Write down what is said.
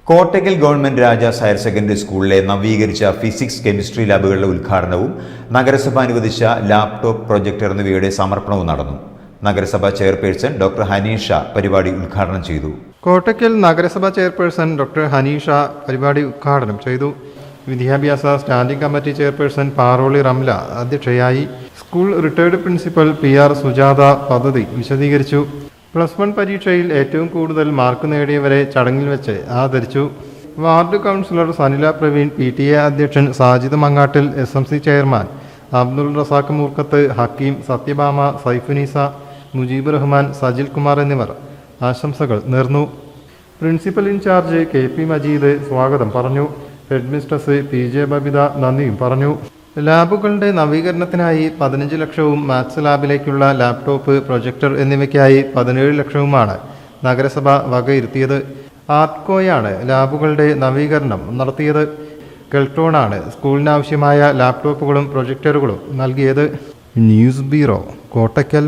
Kottakkal government Rajas higher secondary സ്കൂളിലെ നവീകരിച്ച physics chemistry ലാബുകളുടെ ഉദ്ഘാടനവും നഗരസഭ അനുവദിച്ച ലാപ്ടോപ്പ് പ്രൊജക്ടർ എന്നിവയുടെ സമർപ്പണവും നടന്നു. നഗരസഭാ ചെയർപേഴ്സൺ ഡോക്ടർ ഹനീഷ പരിപാടി ഉദ്ഘാടനം ചെയ്തു. കോട്ടയ്ക്കൽ നഗരസഭാ ചെയർപേഴ്സൺ ഡോക്ടർ ഹനീഷ പരിപാടി ഉദ്ഘാടനം ചെയ്തു. വിദ്യാഭ്യാസ standing committee chairperson Paroli Ramla അധ്യക്ഷയായി. School retired principal PR Sujatha പദ്ധതി വിശദീകരിച്ചു. +1 പരീക്ഷയിൽ ഏറ്റവും കൂടുതൽ മാർക്ക് നേടിയവരെ ചടങ്ങിൽ വെച്ച് ആദരിച്ചു. Ward councillor Sanila Praveen, PTA അധ്യക്ഷൻ സാജിദ് മങ്ങാട്ടിൽ, SMC ചെയർമാൻ അബ്ദുൾ റസാഖ് മൂർക്കത്ത്, ഹക്കീം, സത്യഭാമ, സൈഫുനീസ, മുജീബ് റഹ്മാൻ, സജിൽ കുമാർ എന്നിവർ ആശംസകൾ നേർന്നു. പ്രിൻസിപ്പൽ ഇൻചാർജ് KP മജീദ് സ്വാഗതം പറഞ്ഞു. ഹെഡ് മിസ്ട്രസ് PJ ബബിത നന്ദിയും പറഞ്ഞു. ലാബുകളുടെ നവീകരണത്തിനായി 15 ലക്ഷവും മാത്സ് ലാബിലേക്കുള്ള ലാപ്ടോപ്പ്, പ്രൊജക്ടർ എന്നിവയ്ക്കായി 17 ലക്ഷവുമാണ് നഗരസഭ വകയിരുത്തിയത്. ആർട്ട്കോയാണ് ലാബുകളുടെ നവീകരണം നടത്തിയത്. കെൽട്രോണാണ് സ്കൂളിനാവശ്യമായ ലാപ്ടോപ്പുകളും പ്രൊജക്ടറുകളും നൽകിയത്. News bureau, Kottakkal.